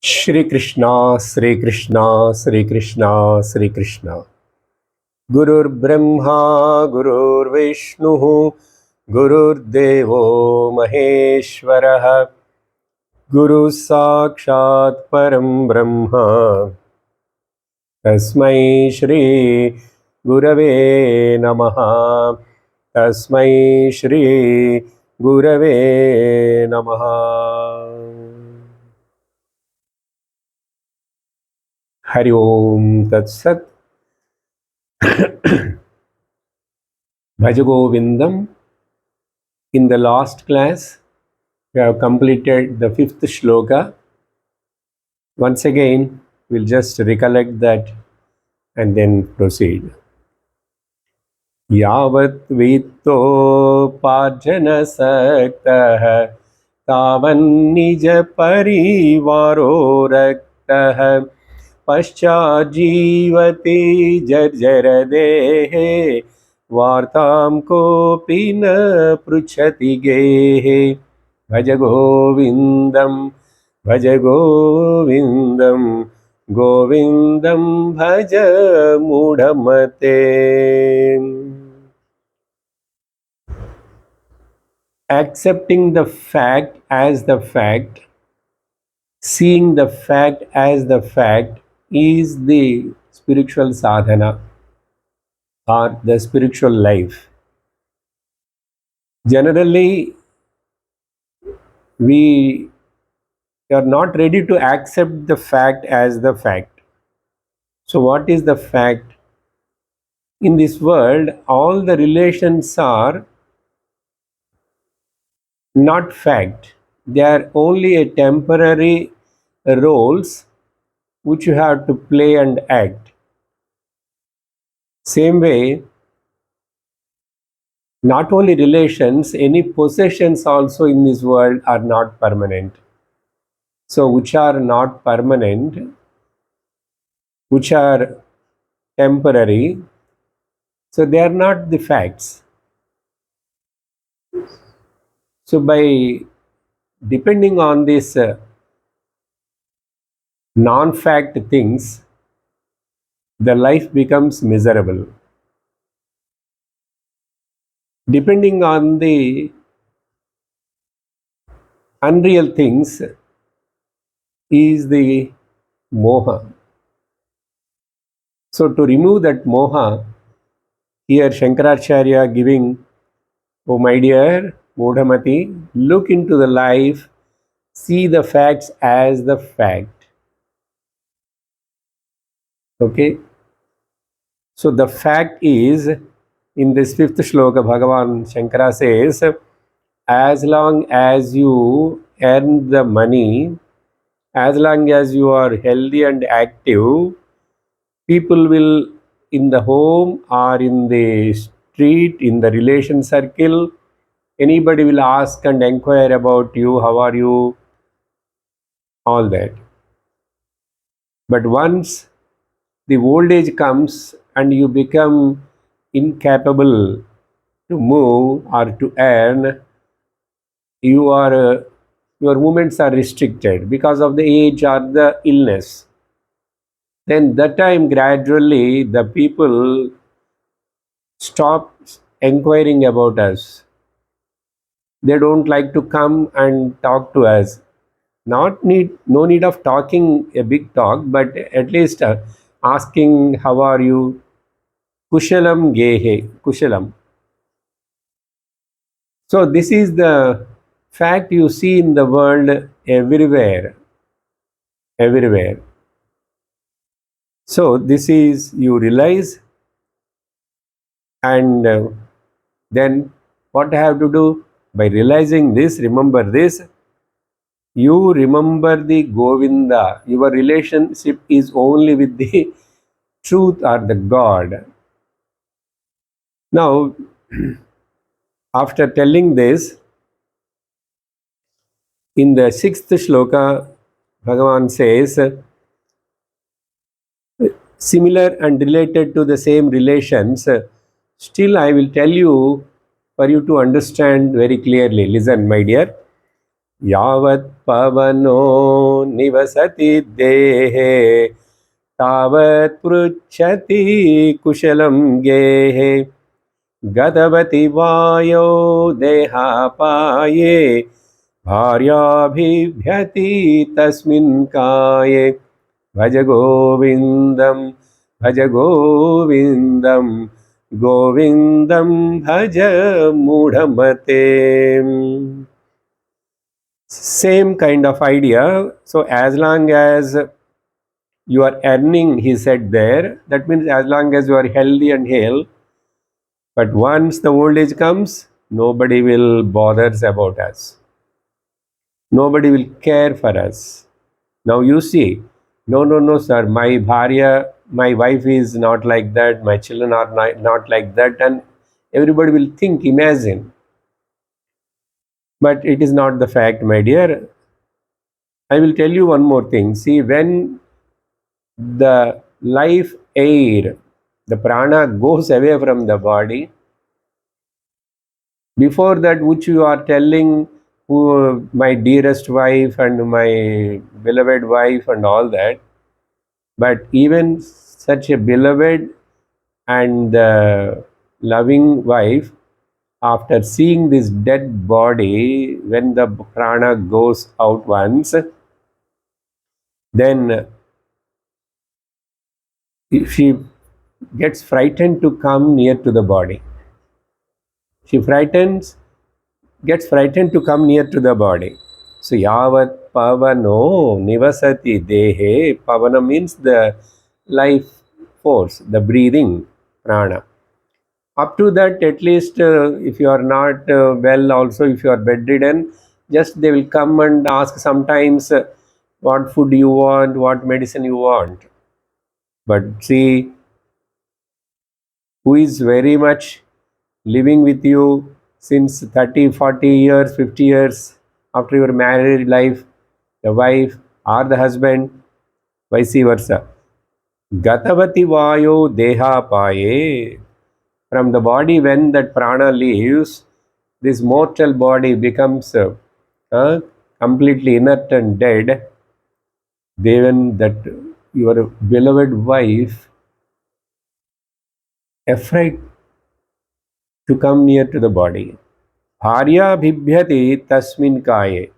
Shri Krishna, Shri Krishna, Shri Krishna, Shri Krishna. Gurur Brahma, Gurur Vishnu, Gurur Devo Maheshwaraha, Guru Sakshat Param Brahma, Tasmai Shri Gurave Namaha, Tasmai Shri Gurave Namaha. Hari Om Tat Sat. Bhajagovindam. In the last class, we have completed the fifth shloka. Once again, we'll just recollect that and then proceed. Yavat vittoparjana saktah tavan nija parivaro raktah paschajivati jarjara dehe vartam kopi na pruchati gehe Bhajagovindam Bhajagovindam Govindam Bhaja Mudhamate. Accepting the fact as the fact, seeing the fact as the fact is the spiritual sadhana or the spiritual life. Generally, we are not ready to accept the fact as the fact. So, what is the fact? In this world, all the relations are not fact. They are only a temporary roles which you have to play and act. Same way, not only relations, any possessions also in this world are not permanent. So, which are not permanent, which are temporary, so they are not the facts. So, by depending on these non-fact things, the life becomes miserable. Depending on the unreal things is the moha. So to remove that moha, here Shankaracharya giving, oh my dear Mudhamati, look into the life, see the facts as the fact. Okay? So the fact is, in this fifth shloka, Bhagavan Shankara says, as long as you earn the money, as long as you are healthy and active, people will in the home or in the street, in the relation circle, anybody will ask and inquire about you, how are you, all that. But once the old age comes and you become incapable to move or to earn, you are your movements are restricted because of the age or the illness. Then that time gradually the people stop inquiring about us. They don't like to come and talk to us. No need of talking a big talk, but at least asking how are you, kushalam gehe, kushalam. So this is the fact you see in the world everywhere, everywhere. So this is you realize, and then what I have to do? By realizing this, remember this, you remember the Govinda. Your relationship is only with the truth or the God. Now, after telling this, in the sixth shloka, Bhagavan says, similar and related to the same relations, still I will tell you for you to understand very clearly. Listen, my dear. Yavat pavano nivasati dehe tavat pruchati kushalam gehe gadavati vayo dehapaye bharyabhibhyati tasmin kaye Bhajagovindam Bhajagovindam Govindam Bhaja Mudhamate. Same kind of idea. So as long as you are earning, he said there, that means as long as you are healthy and hale, but once the old age comes, nobody will bother about us. Nobody will care for us. Now you see, no, sir, my wife is not like that, my children are not like that, and everybody will think, imagine. But it is not the fact, my dear. I will tell you one more thing. See, when the life air, the prana goes away from the body, before that, which you are telling, my dearest wife and my beloved wife and all that, but even such a beloved and loving wife, after seeing this dead body, when the prana goes out once, then if she gets frightened to come near to the body. She gets frightened to come near to the body. So yavat pavano nivasati dehe. Pavana means the life force, the breathing prana. Up to that, at least if you are not well, also if you are bedridden, just they will come and ask sometimes what food you want, what medicine you want. But see, who is very much living with you since 30, 40 years, 50 years after your married life, the wife or the husband, vice versa. Gatavati vayo deha paye. From the body, when that prana leaves, this mortal body becomes completely inert and dead. Then that your beloved wife afraid to come near to the body. Bharya bhibhyati tasmin kaye.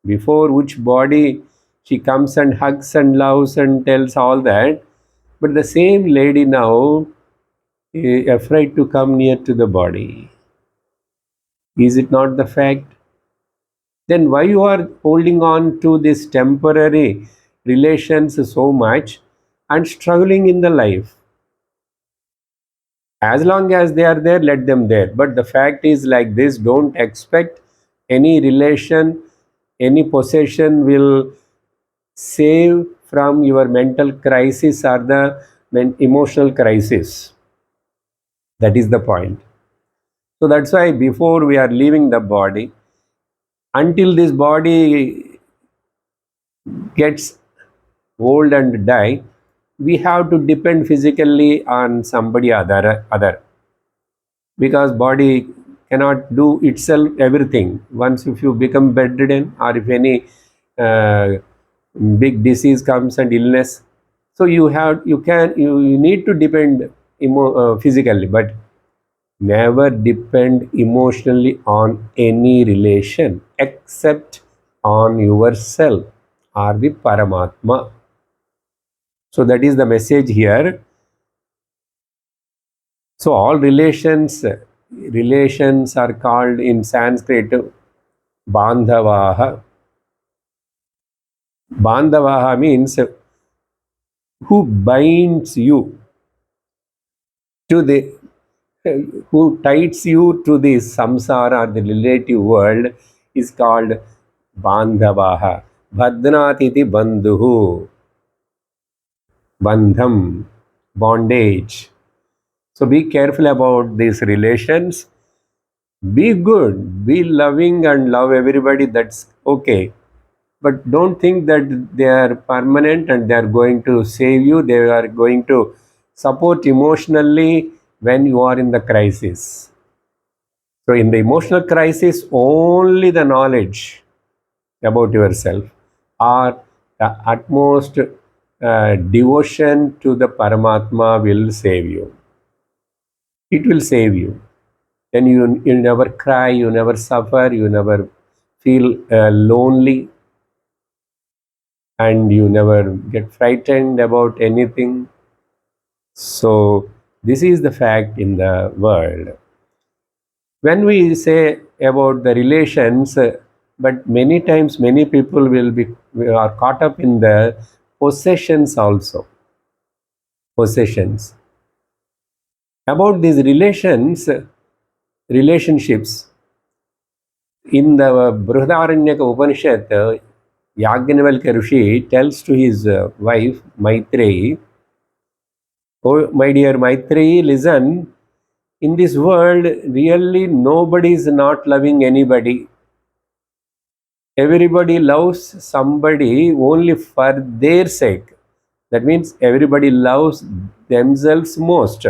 Before which body she comes and hugs and loves and tells all that. But the same lady now is afraid to come near to the body. Is it not the fact? Then why you are holding on to this temporary relations so much and struggling in the life? As long as they are there, let them there. But the fact is like this, don't expect any relation, any possession will save from your mental crisis or the emotional crisis. That is the point. So that's why before we are leaving the body, until this body gets old and die, we have to depend physically on somebody other, because body cannot do itself everything. Once if you become bedridden or if any uh, big disease comes and illness, so you need to depend physically, but never depend emotionally on any relation except on yourself or the Paramatma. So that is the message here. So all relations are called in Sanskrit Bandhavaha. Bandhavaha means who binds you to the, who ties you to the samsara or the relative world is called Bandhavaha. Bhadnatiti bandhuhu, bandham, bondage. So be careful about these relations. Be good, be loving and love everybody, that's okay. But don't think that they are permanent and they are going to save you, they are going to support emotionally when you are in the crisis. So in the emotional crisis, only the knowledge, about yourself, or the utmost devotion to the Paramatma will save you. It will save you. Then you never cry, you never suffer, you never feel lonely, and you never get frightened about anything. So this is the fact in the world. When we say about the relations, but many times many people are caught up in the possessions also. Possessions. About these relationships, in the Brihadaranyaka Upanishad, Yajnavalkya Rishi tells to his wife Maitreyi, "Oh, my dear Maitreyi, listen, in this world, really nobody is not loving anybody. Everybody loves somebody only for their sake. That means everybody loves themselves most.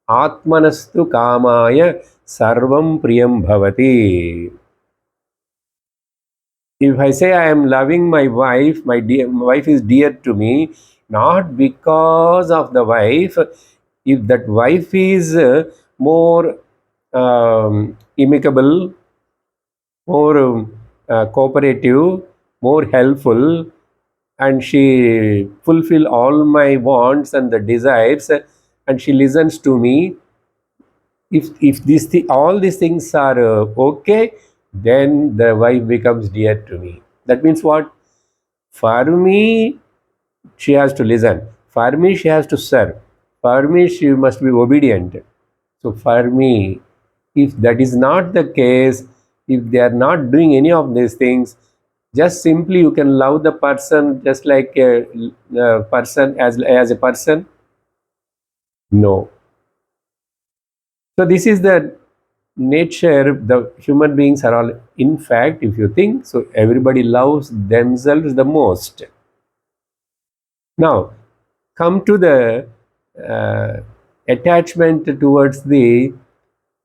Atmanastu kamaya sarvam priyam bhavati." If I say I am loving my wife, my wife is dear to me, not because of the wife. If that wife is more amicable, more cooperative, more helpful, and she fulfill all my wants and the desires, and she listens to me. If all these things are okay, then the wife becomes dear to me. That means what? For me, she has to listen. For me, she has to serve. For me, she must be obedient. So for me, if that is not the case, if they are not doing any of these things, just simply you can love the person just like a person as a person. No. So this is the nature. The human beings are all, in fact, if you think so, everybody loves themselves the most. Now come to the uh, attachment towards the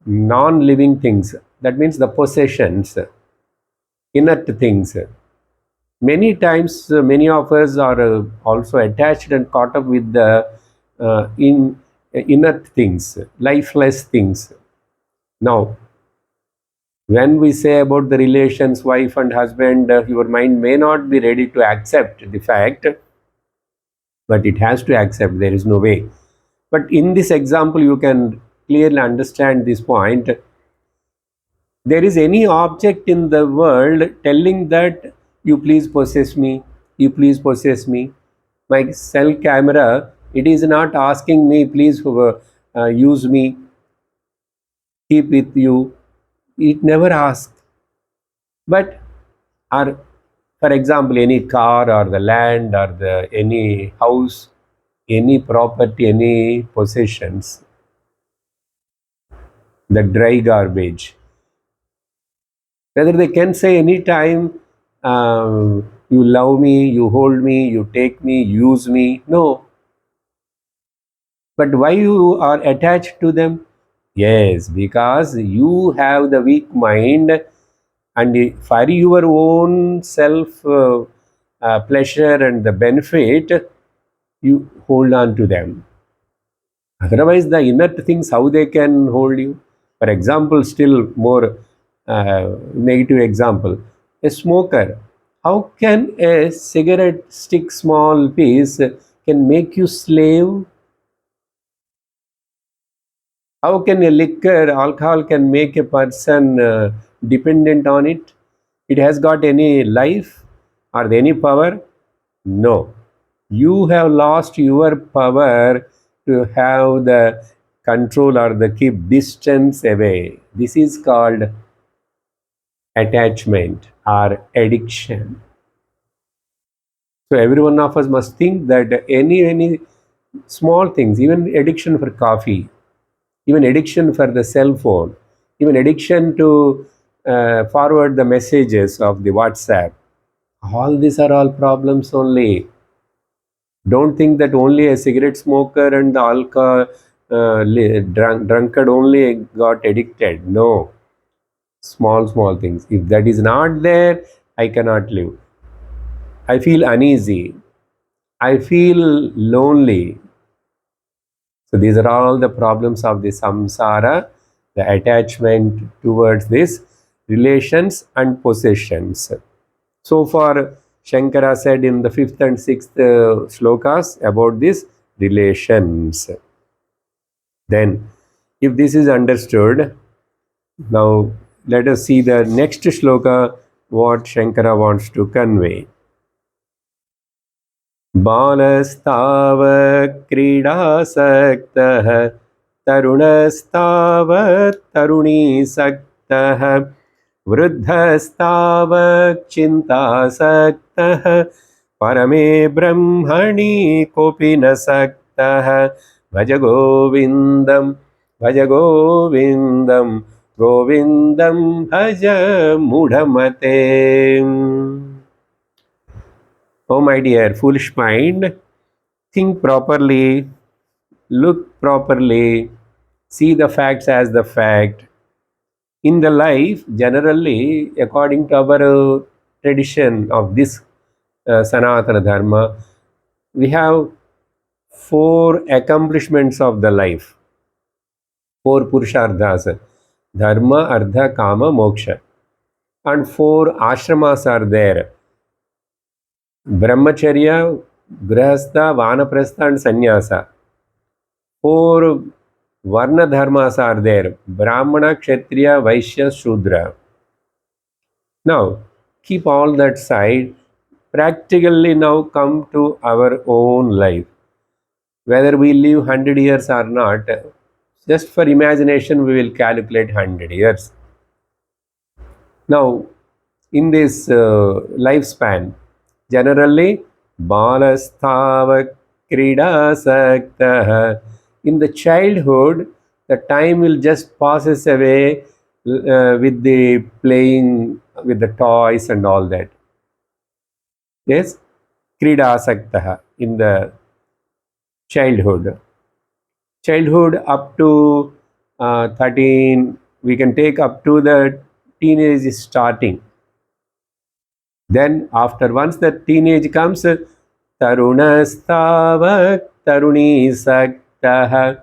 non-living things. That means the possessions, inert things. Many times, many of us are also attached and caught up with the inert things, lifeless things. Now, when we say about the relations, wife and husband, your mind may not be ready to accept the fact, but it has to accept. There is no way. But in this example, you can clearly understand this point. There is any object in the world telling that you please possess me, you please possess me. My cell camera, it is not asking me, please use me, keep with you. It never asks. But or for example, any car or the land or the any house, any property, any possessions, the dry garbage. Whether they can say anytime, you love me, you hold me, you take me, use me. No. But why you are attached to them? Yes, because you have the weak mind, and for your own self pleasure and the benefit, you hold on to them. Otherwise, the inert things, how they can hold you? For example, still more negative example, a smoker. How can a cigarette stick small piece can make you slave? How can a liquor, alcohol can make a person dependent on it? It has got any life or any power? No. You have lost your power to have the control or the keep distance away. This is called attachment or addiction. So every one of us must think that any small things, even addiction for coffee, even addiction for the cell phone, even addiction to forward the messages of the WhatsApp, all these are all problems only. Don't think that only a cigarette smoker and the alcohol drunkard only got addicted. No, small things. If that is not there, I cannot live. I feel uneasy. I feel lonely. So these are all the problems of the samsara, the attachment towards these relations and possessions. So far, Shankara said in the fifth and sixth shlokas about these relations. Then, if this is understood, now let us see the next shloka, what Shankara wants to convey. बालस्तावक्रीडासक्तः तरुणस्तावत्तरुणीसक्तः वृद्धस्तावच्चिन्तासक्तः परमे ब्रह्मणि कोऽपि न सक्तः भज गोविन्दं भज गोविन्दं गोविन्दं भज मूढमते. Oh, my dear foolish mind, think properly, look properly, see the facts as the fact. In the life, generally, according to our tradition of this Sanatana Dharma, we have four accomplishments of the life, four Purusharthas: Dharma, Artha, Kama, Moksha. And four ashramas are there: Brahmacharya, Grihastha, Vanaprastha, and Sannyasa. Four Varna dharmas are there: Brahmana, Kshatriya, Vaishya, Shudra. Now, keep all that side. Practically now come to our own life. Whether we live 100 years or not, just for imagination, we will calculate 100 years. Now, in this lifespan, generally, Balastava Kridasaktah. In the childhood, the time will just passes away with the playing with the toys and all that. Yes, Kridasaktah in the childhood. Childhood up to 13, we can take up to the teenage is starting. Then after once the teenage comes, Tarunastava Taruni Saktah.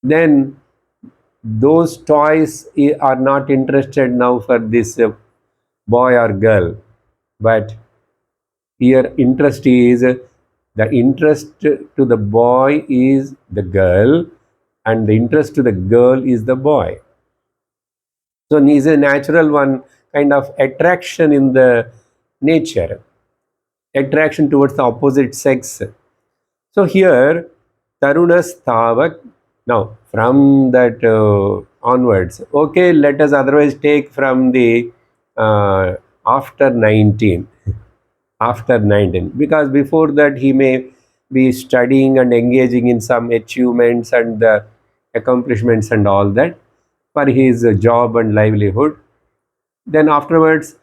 Then those toys are not interested now for this boy or girl, but here interest is the interest to the boy is the girl, and the interest to the girl is the boy. So there is a natural one kind of attraction in the nature, attraction towards the opposite sex. So here Tarunas Thavak. Now from that onwards, okay, let us otherwise take from the after 19. After 19, because before that he may be studying and engaging in some achievements and accomplishments and all that for his job and livelihood. Then afterwards,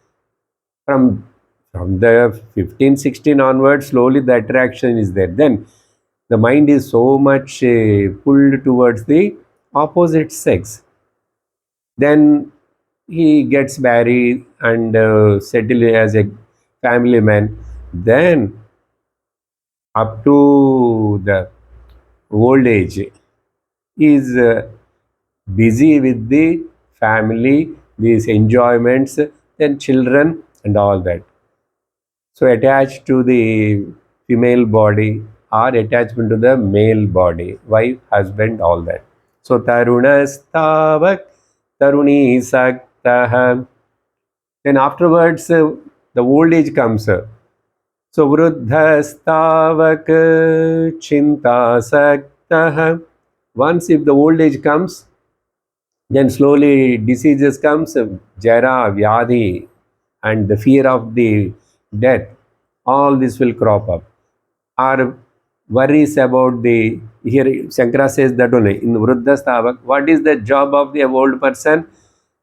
from the 15, 16 onwards, slowly the attraction is there. Then the mind is so much pulled towards the opposite sex. Then he gets married and settle as a family man. Then up to the old age, he is busy with the family, these enjoyments, then children and all that. So attached to the female body or attachment to the male body, wife, husband, all that. So tarunastavak taruni saktah. Then afterwards, the old age comes. So vruddhastavak chintasaktah. Once if the old age comes, then slowly diseases comes, jara, vyadhi, and the fear of the death. All this will crop up. Our worries about the, here Shankara says that only in vruddhastavak, what is the job of the old person?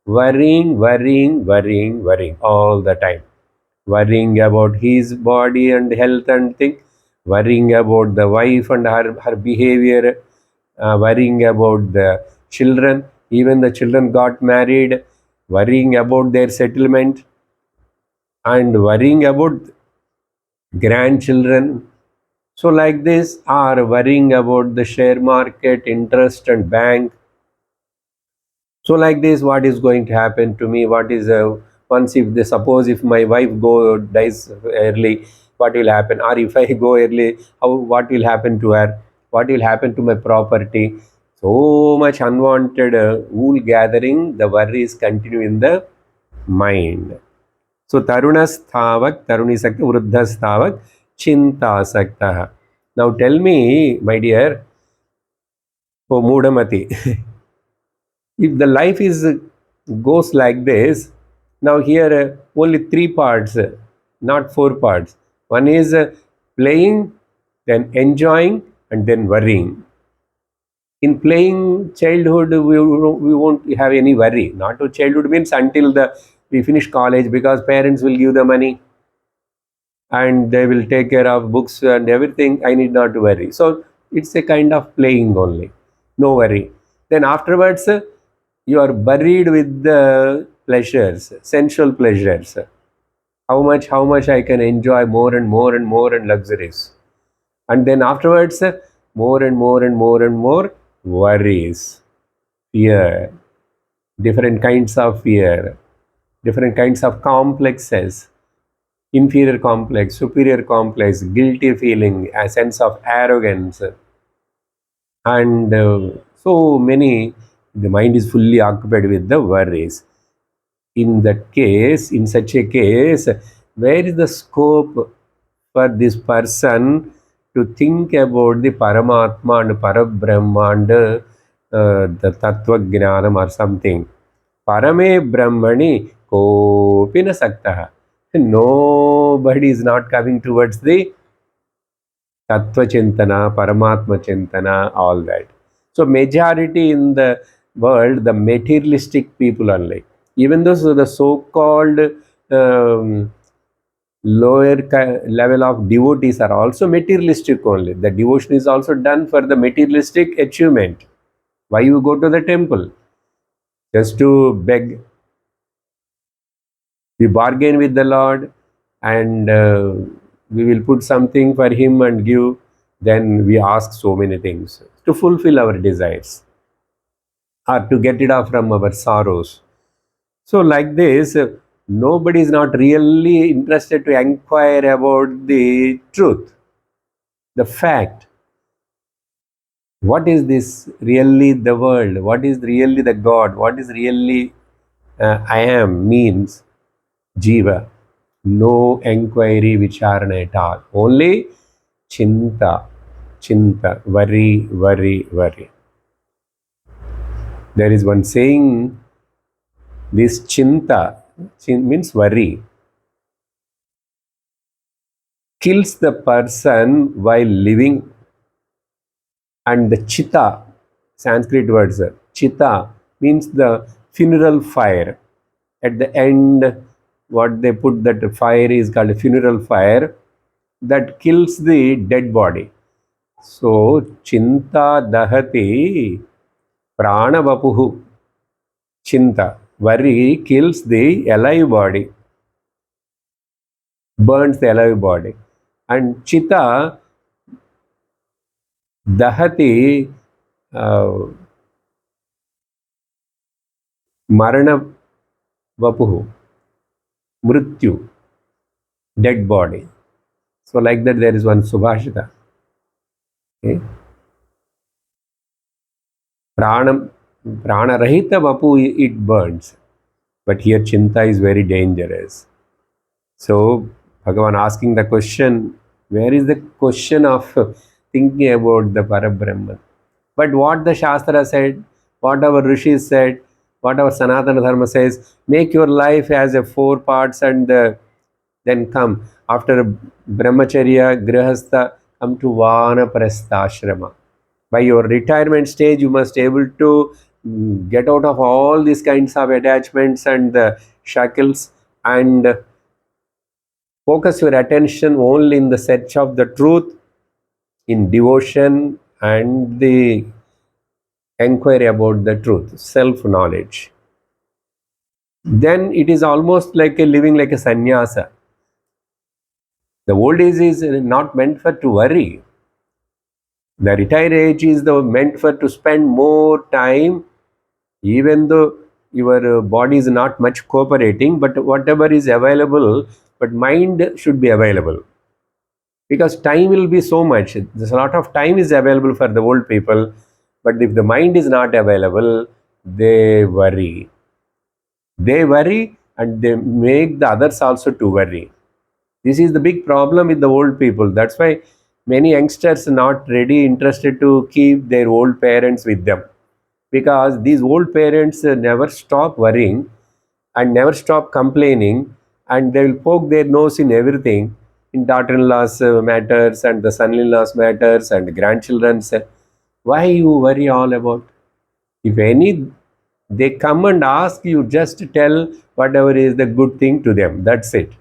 Worrying, worrying, worrying, worrying all the time. Worrying about his body and health and thing, worrying about the wife and her behavior, worrying about the children, even the children got married, worrying about their settlement, and worrying about grandchildren. So like this, are worrying about the share market, interest and bank. So like this, what is going to happen to me? What is once if they suppose if my wife dies early, what will happen? Or if I go early, how what will happen to her? What will happen to my property? So much unwanted wool gathering. The worries continue in the mind. So tarunasthavak, tarunisakta, vruddhasthavak, chintasakta. Now tell me, my dear, oh Moodamati, if the life is goes like this, now here only three parts, not four parts. One is playing, then enjoying, and then worrying. In playing childhood, we won't have any worry. Not to childhood means until we finish college, because parents will give the money and they will take care of books and everything. I need not to worry. So it's a kind of playing only, no worry. Then afterwards, you are buried with the pleasures, sensual pleasures. How much I can enjoy more and more and more and luxuries. And then afterwards, more and more and more and more worries, fear, different kinds of fear, different kinds of complexes, inferior complex, superior complex, guilty feeling, a sense of arrogance, and so many. The mind is fully occupied with the worries. In that case, in such a case, where is the scope for this person to think about the Paramatma and Parabrahma and the Tattva Jnanam or something? Parame Brahmani kopi na saktaha. Nobody is not coming towards the Tattva Chintana, Paramatma Chintana, all that. So majority in the world, the materialistic people only. Even though the so-called um, level of devotees are also materialistic only. The devotion is also done for the materialistic achievement. Why you go to the temple? Just to beg. We bargain with the Lord, and we will put something for Him and give. Then we ask so many things to fulfill our desires or to get it off from our sorrows. So, like this, nobody is not really interested to inquire about the truth, the fact. What is this really the world? What is really the God? What is really I am means Jiva? No enquiry, vicharana at all. Only chinta, chinta, worry, worry, worry. There is one saying, this chinta, means worry, kills the person while living. And the chitta, Sanskrit words, chitta means the funeral fire. At the end, what they put that fire is called a funeral fire that kills the dead body. So, chinta dahati prana vapuhu. Chinta, worry kills the alive body, burns the alive body. And chitta dahati marana vapuhu, mrityu, dead body. So like that there is one Subhashita. Okay? Pranam, Pranarahita vapu it burns. But here Chinta is very dangerous. So Bhagavan asking the question, where is the question of thinking about the Parabrahman? But what the Shastra said, what our Rishis said, what our Sanatana Dharma says, make your life as a four parts and then come. After Brahmacharya, Grihastha, come to Vanaprastha. By your retirement stage, you must able to get out of all these kinds of attachments and shackles and focus your attention only in the search of the truth, in devotion and the inquiry about the truth, self-knowledge. then it is almost like a living like a sannyasa. The old age is not meant for to worry. The retired age is the meant for to spend more time, even though your body is not much cooperating, but whatever is available, but mind should be available, because time will be so much. There's a lot of time is available for the old people, but if the mind is not available, they worry. They worry and they make the others also to worry. This is the big problem with the old people. That's why many youngsters are not ready, interested to keep their old parents with them, because these old parents never stop worrying and never stop complaining, and they will poke their nose in everything, in daughter-in-law's matters and the son-in-law's matters and grandchildren's. Why you worry all about? If any, they come and ask you, just tell whatever is the good thing to them. That's it.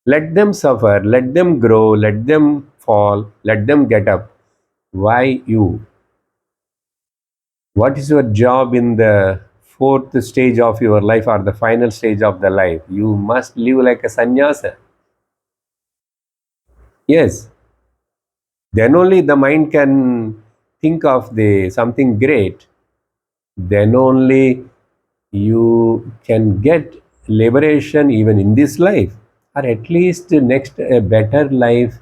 Let them suffer, let them grow, let them fall, let them get up. Why you? What is your job in the fourth stage of your life or the final stage of the life? You must live like a sannyasa. Yes, then only the mind can think of the something great. Then only you can get liberation even in this life, or at least next a better life,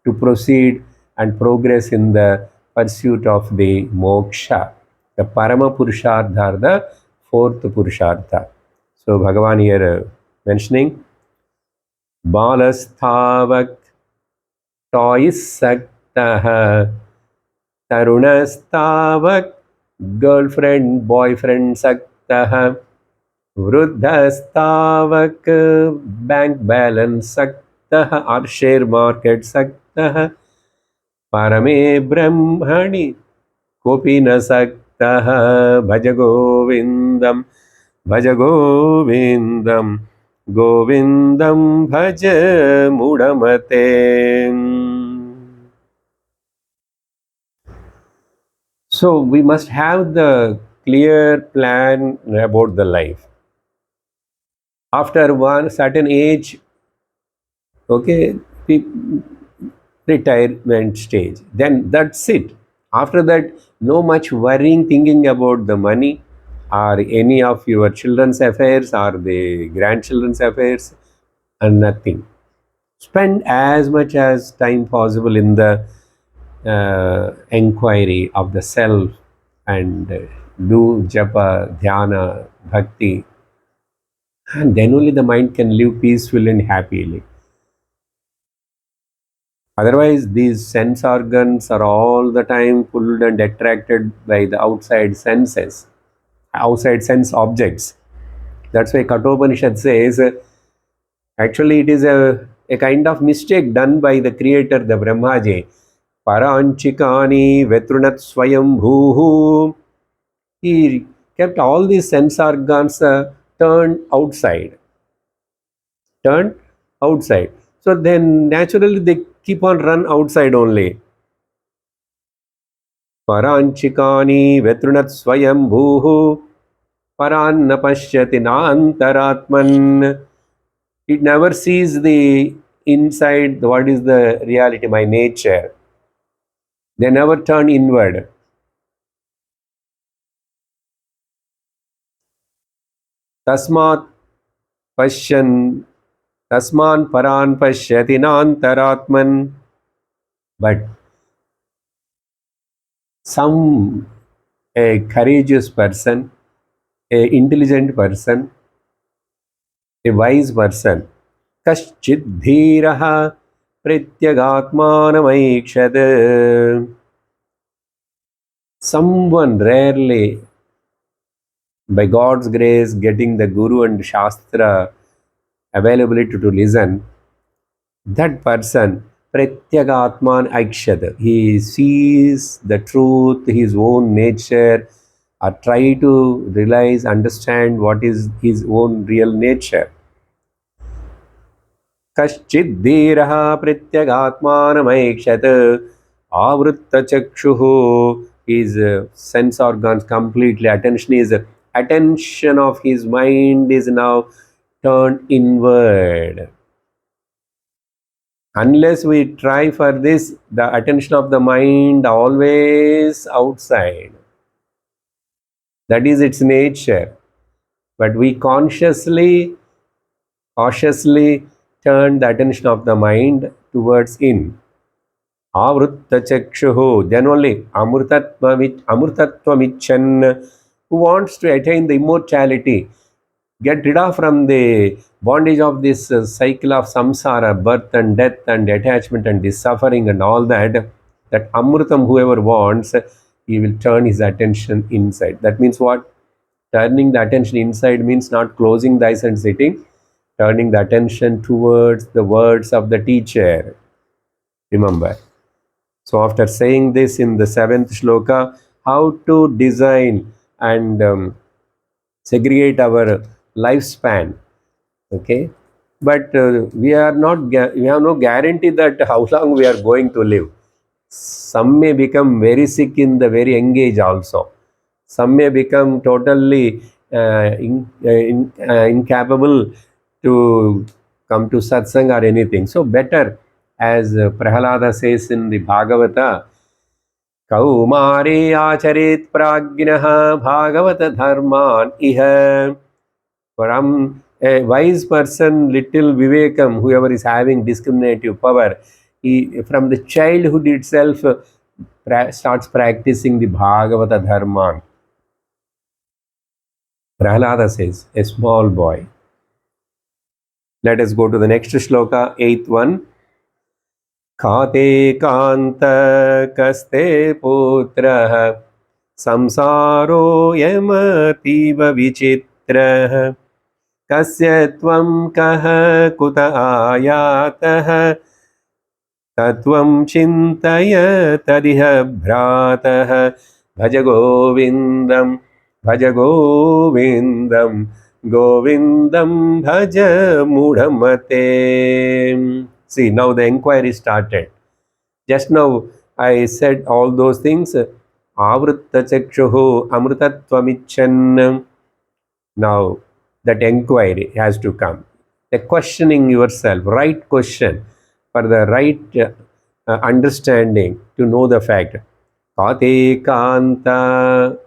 to proceed and progress in the pursuit of the moksha, the parama purushartha, the fourth purushartha. So Bhagavan here mentioning balasthavak toyissaktah tarunastavak girlfriend boyfriend saktah वृद्धस्तावक bank balance सक्तः और share market सक्तः परमे ब्रह्मणि कोपि न सक्तः भज गोविंदम भज गोविंदम गोविंदम भज मूढ़मते. So we must have the clear plan about the life. After one certain age, okay, retirement stage, then that's it. After that, no much worrying, thinking about the money or any of your children's affairs or the grandchildren's affairs, and nothing. Spend as much as time possible in the inquiry of the self, and do japa, dhyana, bhakti, and then only the mind can live peacefully and happily. Otherwise, these sense organs are all the time pulled and attracted by the outside senses, outside sense objects. That's why Kathopanishad says, actually it is a kind of mistake done by the creator, the Brahmaji. Paranchikani vetrunat swayam bhuhu. He kept all these sense organs turned outside. Turned outside. So then naturally they keep on run outside only. Paranchikani vetrunat swayam bhuhu paranna pashyati naantaratman. It never sees the inside, what is the reality, my nature. They never turn inward. Tasmat pashyan tasman paran pashyati naantaratman. But some a courageous person, a intelligent person, a wise person, कश्चित् धीरः प्रत्यगात्मानमैक्षत. Someone rarely, by God's grace, getting the Guru and Shastra availability to listen, that person pratyagatman aikshat, he sees the truth, his own nature, or try to realize, understand what is his own real nature. कश्चिद् धीरः प्रत्यगात्मानमैक्षत आवृत्तचक्षुः. His sense organs completely, attention is attention of his mind is now turned inward. Unless we try for this, the attention of the mind always outside. That is its nature. But we cautiously turn the attention of the mind towards in. Avruta chakshuhu, then only amrutatvamichan, who wants to attain the immortality, get rid of from the bondage of this cycle of samsara, birth and death and attachment and this suffering and all that, that amrutam, whoever wants, he will turn his attention inside. That means what? Turning the attention inside means not closing the eyes and sitting, turning the attention towards the words of the teacher. Remember. So after saying this in the 7th shloka, how to design and segregate our lifespan, okay? But we have no guarantee that how long we are going to live. Some may become very sick in the very young age also. Some may become totally incapable to come to satsang or anything. So better, as Prahalada says in the Bhagavata, Kaumare acharet prajnaha bhagavata dharman iha. From a wise person, little vivekam, whoever is having discriminative power, he, from the childhood itself, starts practicing the Bhagavata dharman. Prahlada says, a small boy. Let us go to the next shloka, 8th one. Khate kanta kaste putrah samsaro yamativa vichitrah kasya tvam kah kuta ayatah tatvam chintaya tadiha bhratah bhajagovindam Bhajagovindam Govindam Bhaja Mudhamate. See, now the inquiry started. Just now I said all those things. Avrutta chakshuhu amrutatvamichan. Now that inquiry has to come. The questioning yourself, right question for the right understanding to know the fact. Kate kanta.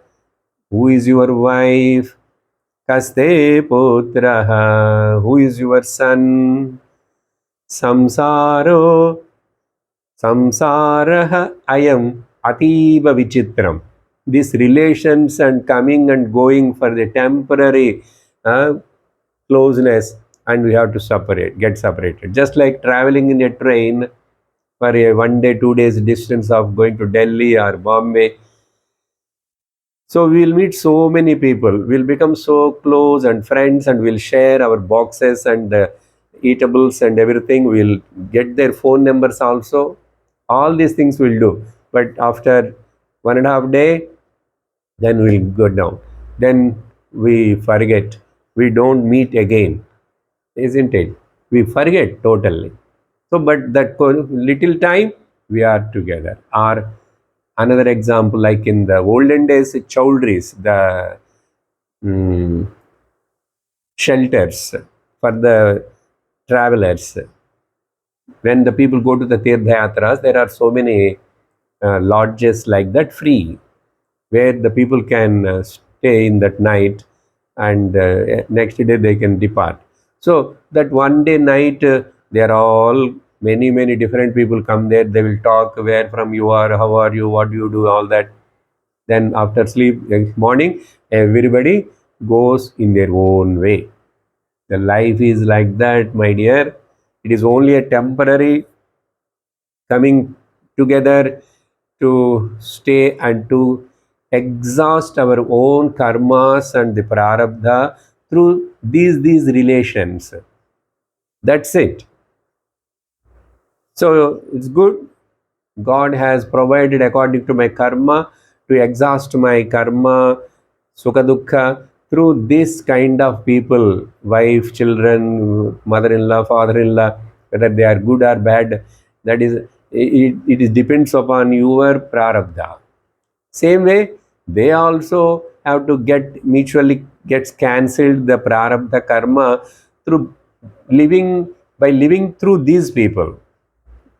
Who is your wife? Kaste putraha. Who is your son? Samsaro. Samsaraha ayam ativa vichitram. These relations and coming and going for the temporary closeness, and we have to get separated. Just like traveling in a train for a 1 day, 2 days distance of going to Delhi or Bombay. So we will meet so many people. We'll become so close and friends, and we'll share our boxes and eatables and everything. We'll get their phone numbers also. All these things we'll do. But after 1.5 day, then we'll go down. Then we forget. We don't meet again, isn't it? We forget totally. So, but that little time we are together. Or another example, like in the olden days, chowdhuries, the shelters for the travelers. When the people go to the Tirtha Yatras, there are so many lodges like that free, where the people can stay in that night, and next day they can depart. So that 1 day night, they are all many different people come there. They will talk where from you are, how are you, what do you do, all that. Then after sleep, next morning, everybody goes in their own way. The life is like that, my dear. It is only a temporary coming together to stay and to exhaust our own karmas and the prarabdha through these relations. That's it. So it's good. God has provided according to my karma to exhaust my karma, sukha dukkha, through this kind of people, wife, children, mother-in-law, father-in-law, whether they are good or bad, that is, it depends upon your prarabdha. Same way, They also have to get mutually gets cancelled the prarabdha karma through living by living through these people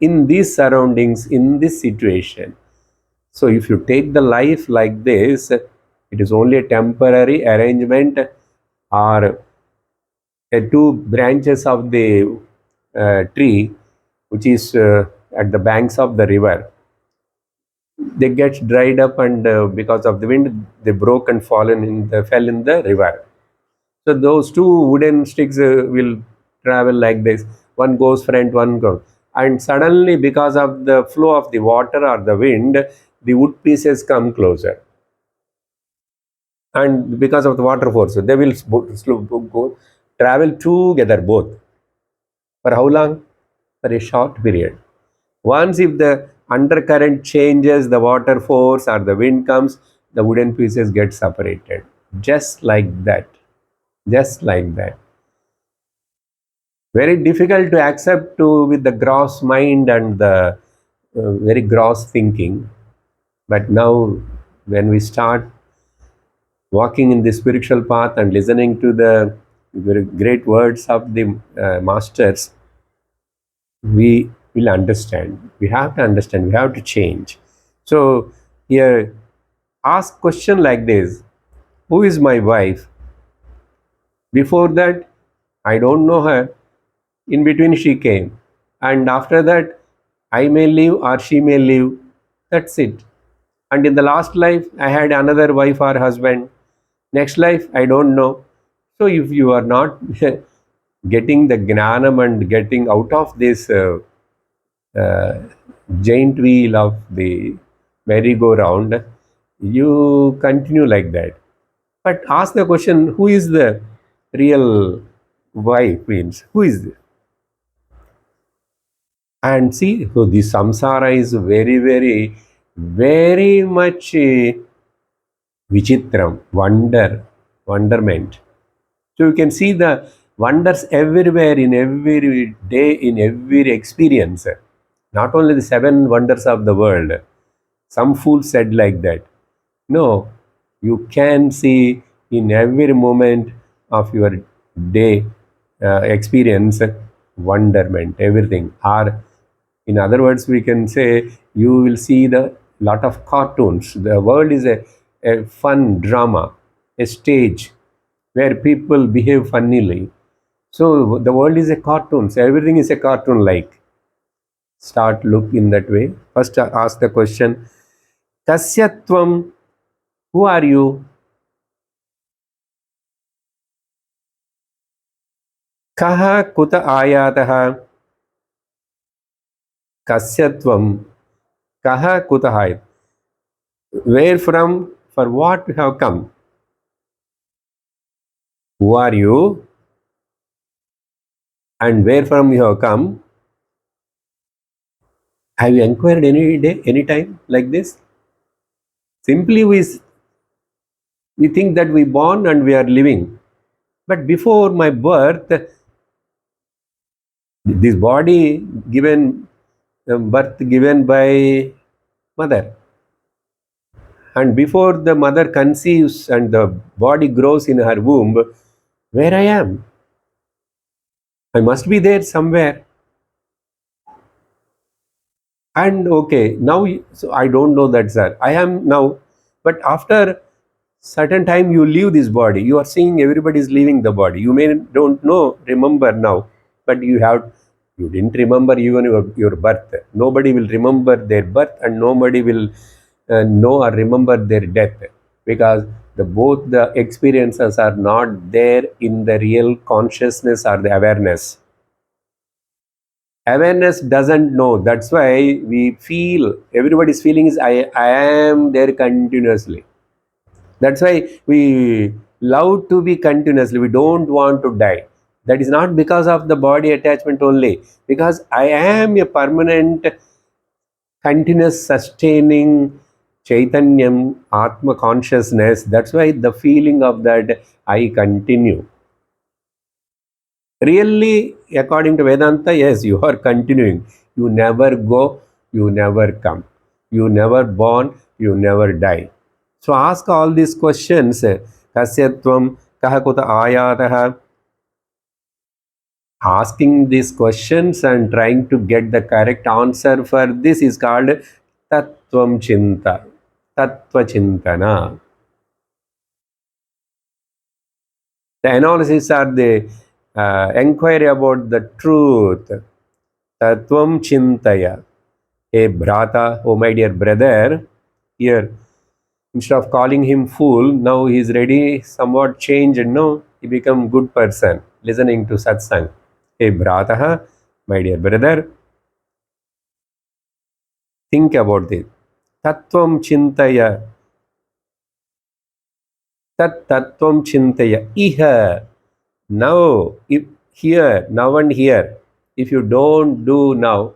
in these surroundings in this situation. So if you take the life like this, it is only a temporary arrangement or two branches of the tree which is at the banks of the river. They get dried up and because of the wind they broke and fell in the river. So those two wooden sticks will travel like this. One goes front, one goes. And suddenly, because of the flow of the water or the wind, the wood pieces come closer. And because of the water force, they will go, travel together both. For how long? For a short period. Once if the undercurrent changes, the water force or the wind comes, the wooden pieces get separated. Just like that. Just like that. Very difficult to accept to with the gross mind and the very gross thinking. But now when we start walking in the spiritual path and listening to the very great words of the masters, we will understand. We have to understand. We have to change. So here, ask question like this: who is my wife? Before that, I don't know her. In between, she came, and after that, I may live or she may live. That's it. And in the last life, I had another wife or husband. Next life, I don't know. So if you are not getting the gnanam and getting out of this uh, giant wheel of the merry-go-round, you continue like that. But ask the question: who is the real wife? Means who is this? And see, so the samsara is very, very, very much vichitram, wonderment. So you can see the wonders everywhere, in every day, in every experience. Not only the seven wonders of the world. Some fool said like that. No, you can see in every moment of your day experience wonderment, everything. Or in other words, we can say you will see the lot of cartoons. The world is a fun drama, a stage where people behave funnily. So the world is a cartoon. So everything is a cartoon like. Start look in that way. First ask the question, Kasyatvam, who are you? Kaha kuta ayataha? Kasyatvam, kaha kuta ayat? Where from, for what you have come? Who are you? And where from you have come? Have you inquired any day, any time like this? Simply we think that we born and we are living. But before my birth, this body given birth given by mother, and before the mother conceives and the body grows in her womb, where I am, I must be there somewhere. And okay, now so I don't know that, sir, I am now, but after certain time you leave this body. You are seeing everybody is leaving the body. You may don't know, remember now, but you didn't remember even your birth. Nobody will remember their birth and nobody will know or remember their death, because both the experiences are not there in the real consciousness or the awareness. Awareness doesn't know. That's why we feel, everybody's feeling is I am there continuously. That's why we love to be continuously. We don't want to die. That is not because of the body attachment only, because I am a permanent, continuous, sustaining Chaitanyam, Atma consciousness. That's why the feeling of that I continue. Really, according to Vedanta, yes, you are continuing. You never go, you never come. You never born, you never die. So ask all these questions. Kasya tvam, kaha kuta ayatah. Asking these questions and trying to get the correct answer for this is called Tattvam Chinta. Tattva Chintana. The analysis are the inquiry about the truth. Tattvam Chintaya. Hey Bhrata, oh my dear brother, here instead of calling him fool, now he is ready, somewhat changed, no, he become good person, listening to satsang. Hey Bhrata, my dear brother, think about this. Tattvam Chintaya. Tat Tattvam Chintaya. Iha. Now, if here, now and here, if you don't do now,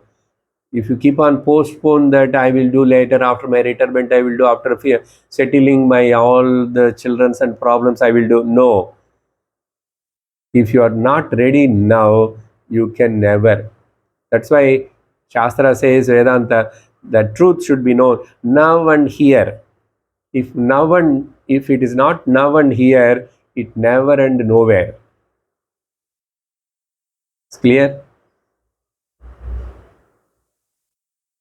if you keep on postpone that I will do later after my retirement, I will do after settling my all the children's and problems, I will do. No. If you are not ready now, you can never. That's why Shastra says, Vedanta, the truth should be known now and here. If it is not now and here, it never and nowhere. It's clear?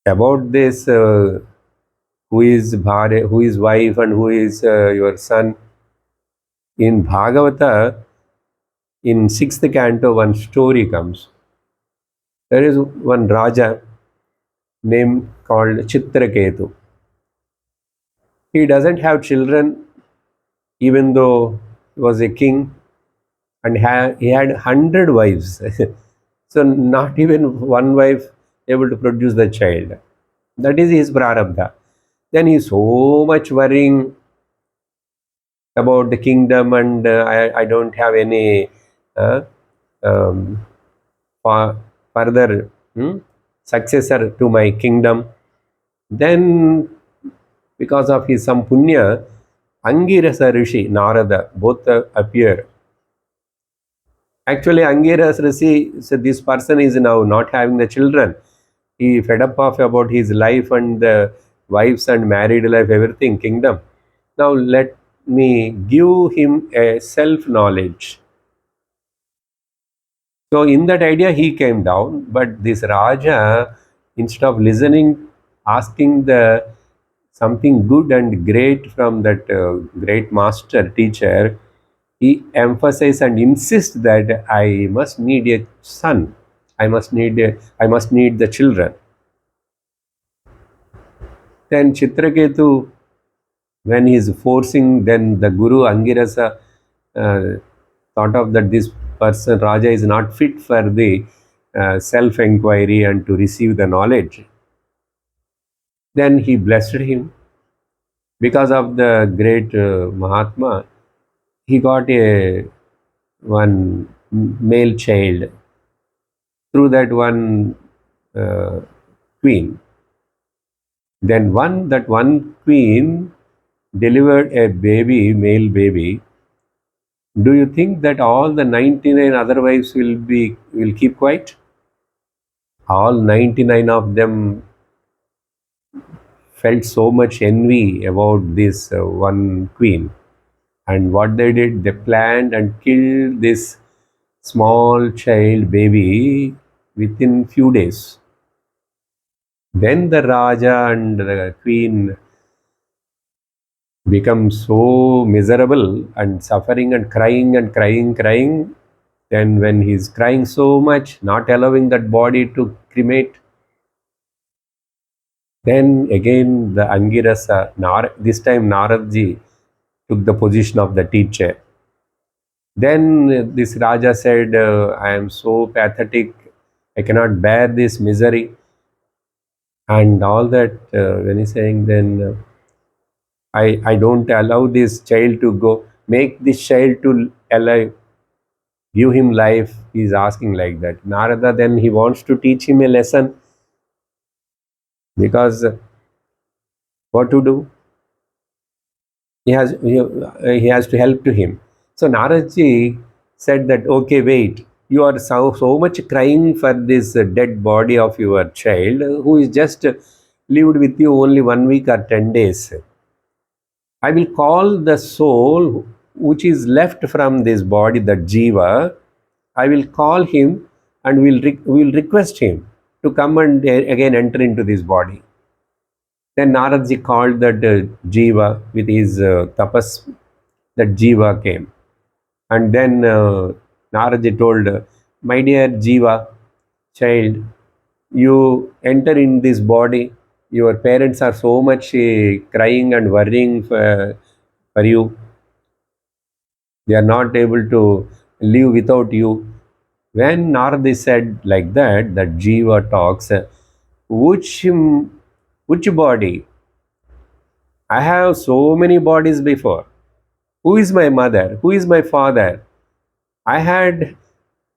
About this, who is Bhare, who is wife and who is your son. In Bhagavata, in 6th canto, one story comes. There is one Raja named called Chitraketu. He doesn't have children, even though he was a king, and he had 100 wives. So not even one wife able to produce the child. That is his prarabdha. Then he is so much worrying about the kingdom, and I don't have any uh, um, further successor to my kingdom. Then, because of his some punya, Angirasa Rishi, Narada, both appear. Actually, Angirasa Rishi said this person is now not having the children. He fed up of about his life and the wives and married life, everything, kingdom. Now let me give him a self-knowledge. So in that idea, he came down, but this Raja, instead of listening, asking the something good and great from that great master teacher, he emphasized and insists that I must need a son. I must need the children. Then Chitraketu, when he is forcing, then the Guru Angirasa thought of that this person Raja is not fit for the self-enquiry and to receive the knowledge. Then he blessed him. Because of the great Mahatma, he got a one male child through that one uh, queen. Then that one queen delivered a baby, male baby. Do you think that all the 99 other wives will keep quiet? All 99 of them felt so much envy about this one queen. And what they did, they planned and killed this small child baby within few days. Then the Raja and the queen become so miserable and suffering and crying and crying, crying. Then when he's crying so much, not allowing that body to cremate, then again the Angirasa, this time Naradji took the position of the teacher. Then this Raja said, I am so pathetic, I cannot bear this misery. And all that, when he's saying, then I don't allow this child to go, make this child to alive, give him life. He's asking like that. Narada, then he wants to teach him a lesson, because what to do? He has to help to him. So Naradji said that, okay, wait, you are so much crying for this dead body of your child who is just lived with you only 1 week or 10 days. I will call the soul which is left from this body, the Jiva. I will call him and will request him to come and again enter into this body. Then Naradji called that Jiva with his tapas. That Jiva came. And then Naradji told, my dear Jiva, child, you enter in this body. Your parents are so much crying and worrying for you. They are not able to live without you. When Naradi said like that, that Jiva talks, which, which body? I have so many bodies before. Who is my mother? Who is my father? I had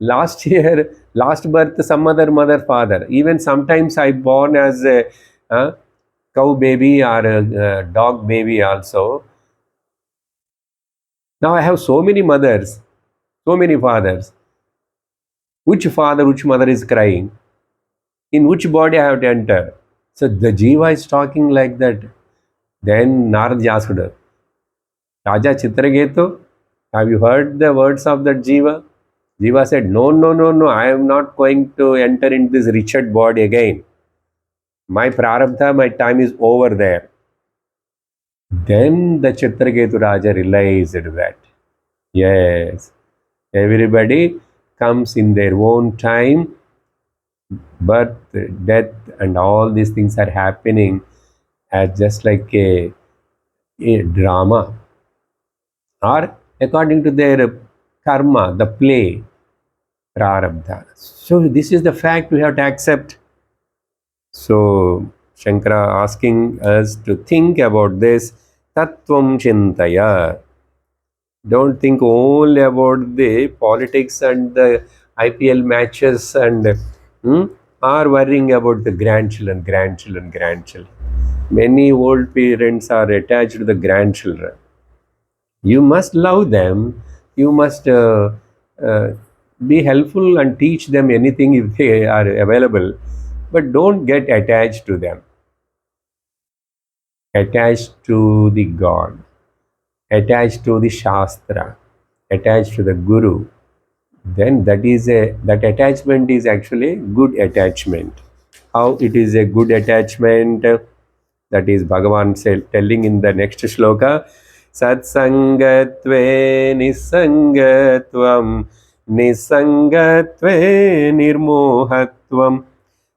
last year, last birth, some other mother, father. Even sometimes I born as a cow baby or a dog baby also. Now I have so many mothers, so many fathers. Which father, which mother is crying? In which body I have to enter? So the Jiva is talking like that. Then Narad asked her, Raja Chitraketu, have you heard the words of that Jiva? Jiva said, no, no, no, no, I am not going to enter into this wretched body again. My prarabdha, my time is over there. Then the Chitraketu Raja realized that, yes, everybody comes in their own time, birth, death, and all these things are happening as just like a drama, or according to their karma, the play, prarabdha. So this is the fact we have to accept. So Shankara asking us to think about this tattvam chintaya. Don't think only about the politics and the IPL matches and are worrying about the grandchildren, grandchildren, grandchildren. Many old parents are attached to the grandchildren. You must love them. You must uh, be helpful and teach them anything if they are available. But don't get attached to them. Attached to the God. Attached to the Shastra. Attached to the Guru. Then that attachment is actually good attachment. How it is a good attachment? That is Bhagavan telling in the next shloka. Satsangatve nisangatvam nisangatve nirmohatvam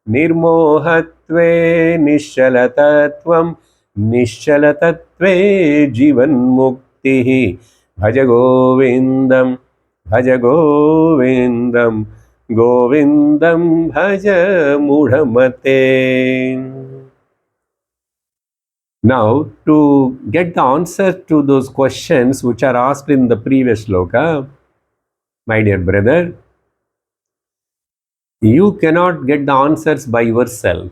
nirmohatve nishalatatvam nishalatatve jivan mukti bhajagovindam bhajagovindam govindam bhaja mudhamate. Now, to get the answer to those questions which are asked in the previous sloka, my dear brother, you cannot get the answers by yourself.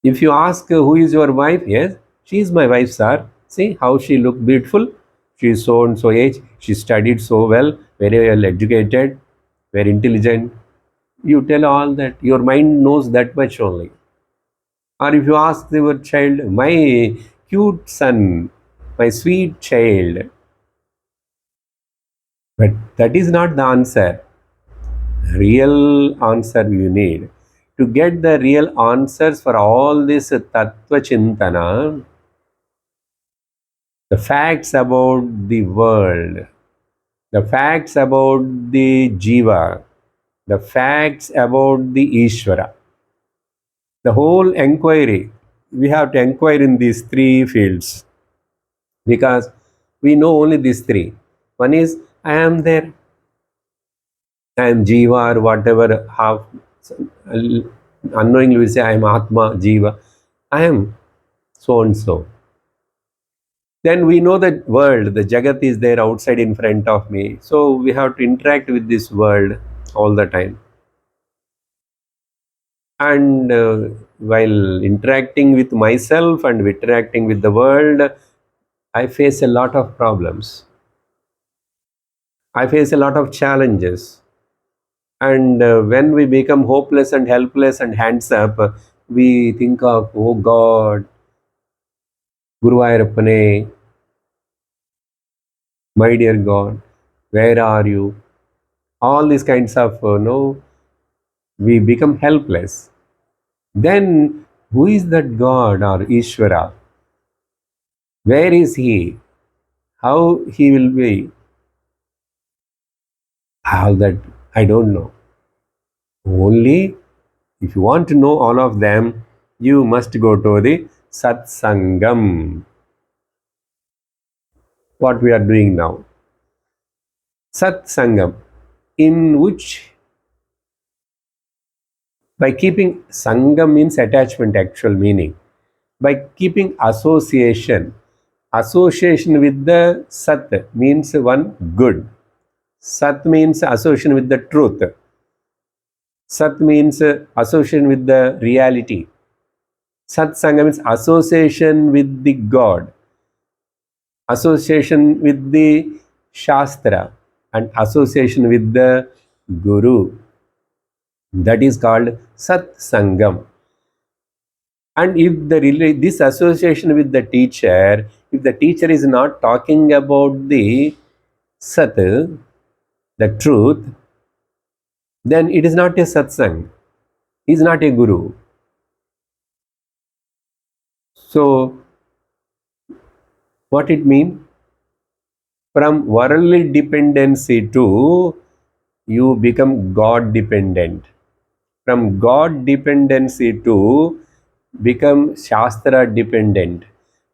If you ask who is your wife, yes, she is my wife, sir. See how she looked beautiful. She is so and so age. She studied so well, very well educated, very intelligent. You tell all that. Your mind knows that much only. Or if you ask your child, my cute son, my sweet child, but that is not the answer. Real answer you need. To get the real answers for all this Tattva Chintana, the facts about the world, the facts about the Jiva, the facts about the Ishvara, the whole enquiry, we have to inquire in these three fields because we know only these three. One is I am there, I am Jiva or whatever, half unknowingly we say I am Atma, Jiva, I am so and so. Then we know that world, the Jagat is there outside in front of me. So we have to interact with this world all the time. And while interacting with myself and interacting with the world, I face a lot of problems. I face a lot of challenges. And when we become hopeless and helpless and hands up, we think of, oh God, Guruvayurappane, my dear God, where are you? All these kinds of, we become helpless. Then, who is that God or Ishvara? Where is He? How He will be? All that I don't know. Only if you want to know all of them, you must go to the Satsangam. What we are doing now. Satsangam, in which by keeping Sangam means attachment, actual meaning. By keeping association with the Sat means one good. Sat means association with the truth. Sat means association with the reality. Sat Sangam means association with the God, association with the Shastra, and association with the Guru. That is called Sat Sangam. And if this association with the teacher, if the teacher is not talking about the Sat, the truth, then it is not a satsang. He is not a guru. So, what it means? From worldly dependency to you become God dependent. From God dependency to become Shastra dependent.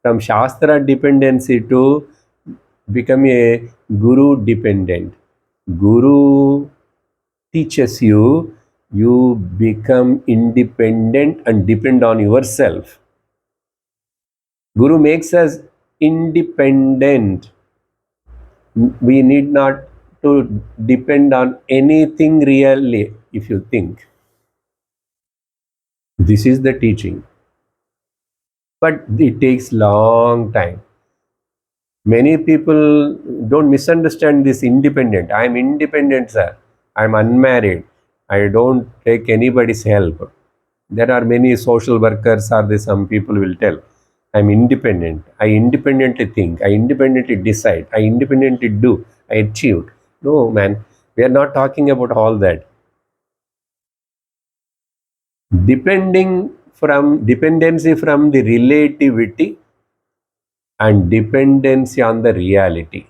From Shastra dependency to become a Guru dependent. Guru teaches you, you become independent and depend on yourself. Guru makes us independent. We need not to depend on anything really, if you think. This is the teaching. But it takes long time. Many people don't misunderstand this independent. I am independent, sir. I am unmarried. I don't take anybody's help. There are many social workers or some people will tell, I am independent. I independently think. I independently decide. I independently do. I achieved. No, man. We are not talking about all that. Dependency from the relativity and dependency on the reality.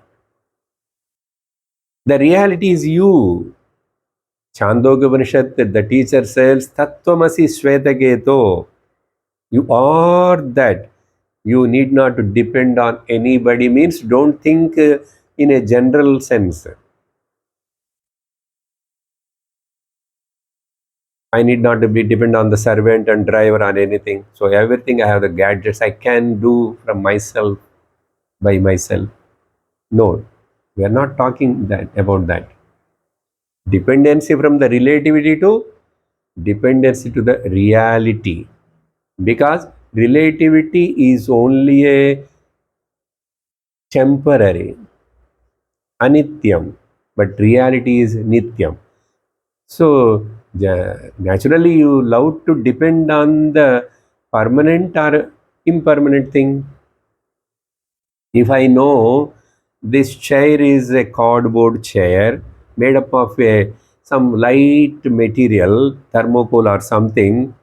The reality is you. Chandogya Upanishad, the teacher says, Tattvamasi Shvetaketo. You are that. You need not to depend on anybody, means don't think in a general sense. I need not to be depend on the servant and driver or anything. So everything I have the gadgets I can do from myself by myself. No, we are not talking that about that. Dependency from the relativity to dependency to the reality. Because relativity is only a temporary, anityam, but reality is nityam. So naturally you love to depend on the permanent or impermanent thing. If I know this chair is a cardboard chair made up of some light material, thermocol or something,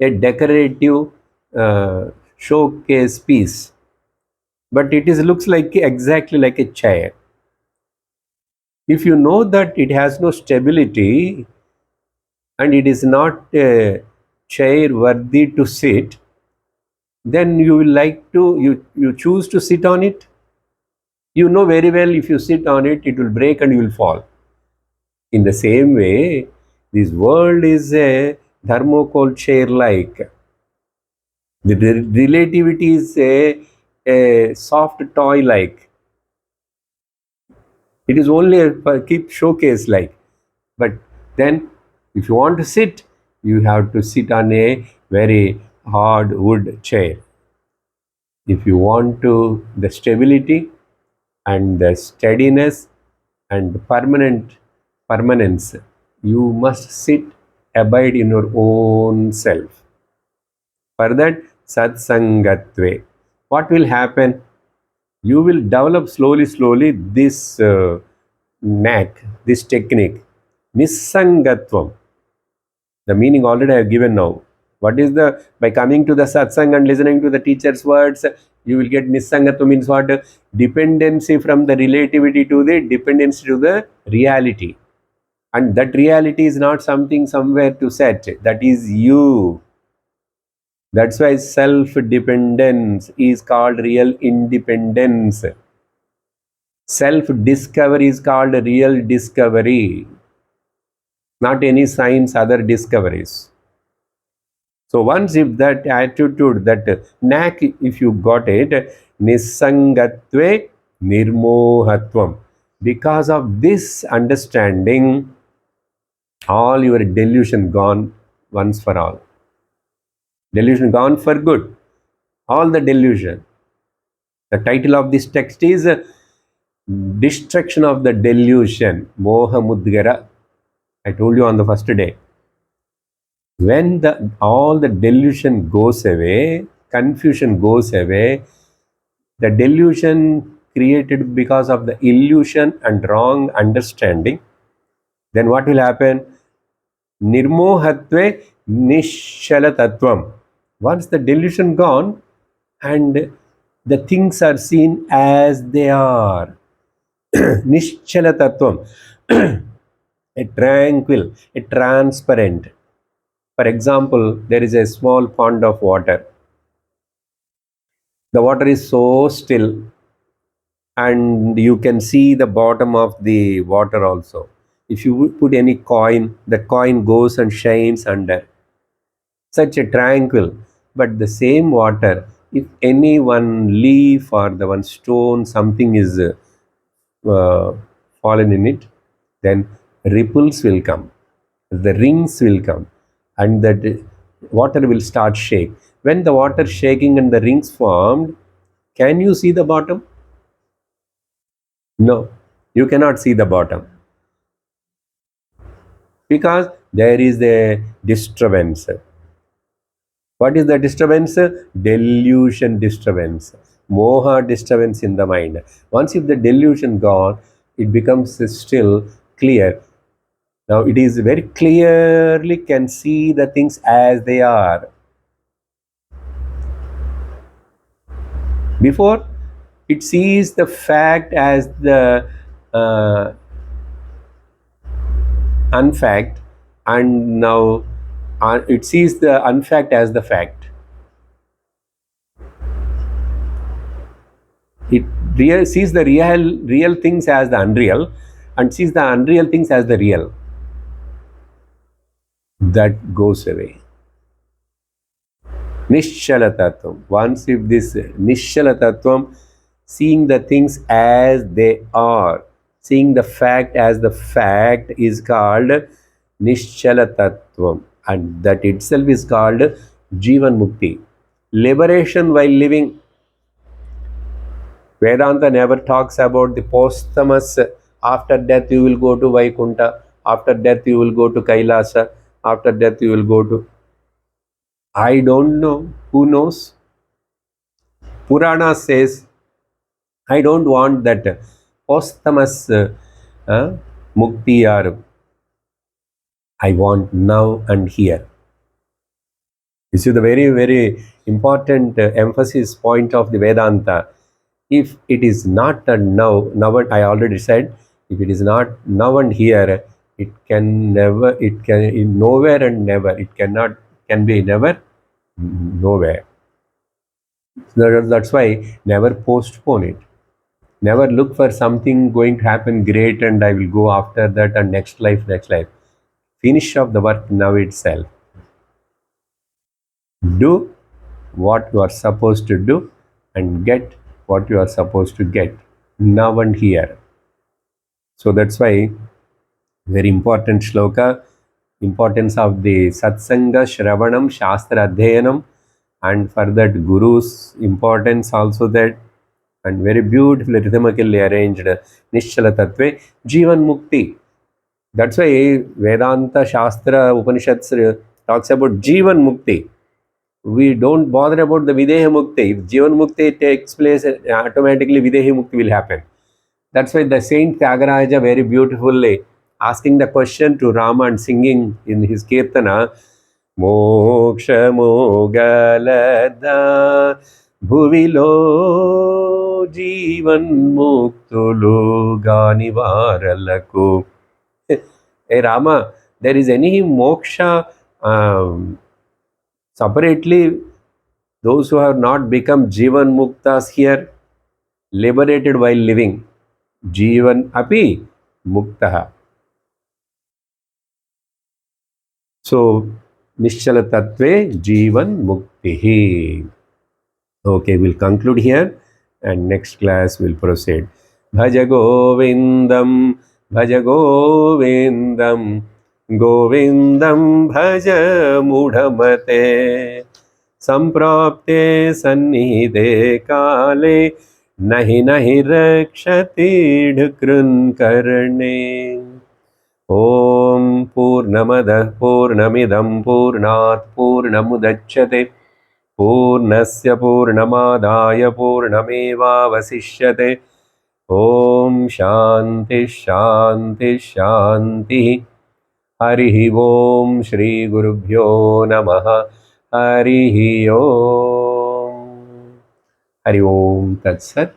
a decorative showcase piece, but it is looks like exactly like a chair. If you know that it has no stability and it is not a chair worthy to sit, then you will like to you choose to sit on it. You know very well if you sit on it, it will break and you will fall. In the same way, this world is a thermocol chair like. The relativity is a soft toy like. It is only a keep showcase like. But then if you want to sit, you have to sit on a very hard wood chair. If you want to the stability and the steadiness and permanence, you must sit, abide in your own self. For that, satsangatve. what will happen? You will develop slowly this knack, this technique, Nissangatvam. The meaning already I have given now. What is the, by coming to the satsang and listening to the teacher's words, you will get Nissangatvam means what? Dependency from the relativity to the dependency to the reality. And that reality is not something somewhere to set. That is you. That's why self-dependence is called real independence. Self-discovery is called real discovery, not any science, other discoveries. So once if that attitude, that knack, if you got it, Nissangatve Nirmohatvam. Because of this understanding, all your delusion gone once for all. Delusion gone for good. All the delusion. The title of this text is Destruction of the Delusion, Moha Mudgara. I told you on the first day. When all the delusion goes away, confusion goes away, the delusion created because of the illusion and wrong understanding, then what will happen? Nirmohatve Nishala. Once the delusion gone and the things are seen as they are, Nishala, a tranquil, a transparent. For example, there is a small pond of water. The water is so still and you can see the bottom of the water also. If you put any coin, the coin goes and shines under. Such a tranquil. But the same water, if any one leaf or the one stone, something is fallen in it, then ripples will come, the rings will come, and that water will start shake. When the water shaking and the rings formed, can you see the bottom? No, you cannot see the bottom because there is a disturbance. What is the disturbance? Delusion disturbance, moha disturbance in the mind. Once if the delusion gone, it becomes still clear. Now it is very clearly can see the things as they are. Before, it sees the fact as the unfact, and now it sees the unfact as the fact. It sees the real things as the unreal and sees the unreal things as the real. That goes away. Nishala Tattvam. Once if this Nishala Tattvam, seeing the things as they are, seeing the fact as the fact is called Nishala Tattvam, and that itself is called Jivan Mukti. Liberation while living. Vedanta never talks about the posthumous, after death you will go to Vaikunta, after death you will go to Kailasa, after death you will go to... I don't know. Who knows? Purana says, I don't want that posthumous mukti or I want now and here. This is the very important emphasis point of the Vedanta. If it is not now, I already said, if it is not now and here, it can never, it can in nowhere and never, it cannot, can be never, nowhere. That's why never postpone it. Never look for something going to happen great and I will go after that and next life, next life. Finish off the work now itself. Do what you are supposed to do and get what you are supposed to get now and here. So that's why very important shloka, importance of the satsanga, shravanam, shastra adhyanam, and for that guru's importance also that, and very beautifully rhythmically arranged Nishala Tattve, Jivan Mukti. That's why Vedanta, Shastra, Upanishads talks about Jivan Mukti. we don't bother about the Videha Mukti. If Jivan Mukti takes place, automatically Videha Mukti will happen. That's why the Saint Tyagaraja very beautifully asking the question to Rama and singing in his Kirtana, Moksha Mogalada Bhuvilo Jivan Muktulu Ganivaralaku. Hey Rama, there is any moksha separately, those who have not become Jivan Muktas here, liberated while living. Jivan api muktaha. So, Nishchala Tattve Jivan Muktihi. Okay, we'll conclude here and next class we'll proceed. Bhajagovindam, Bhajagovindam, Govindam Bhaja Mudhamate. संप्राप्ते सन्निहिते काले नहि नहि रक्षति ढकृन्कर्णे ॐ पूर्णमदः पूर्णमिदं पूर्णात् पूर्णमुदच्यते पूर्णस्य पूर्णमादाय पूर्णमेवावशिष्यते ॐ शान्ति शान्ति शान्तिः हरिः ॐ श्रीगुरुभ्यो नमः हरिः ओम हरि ओम तत्सत।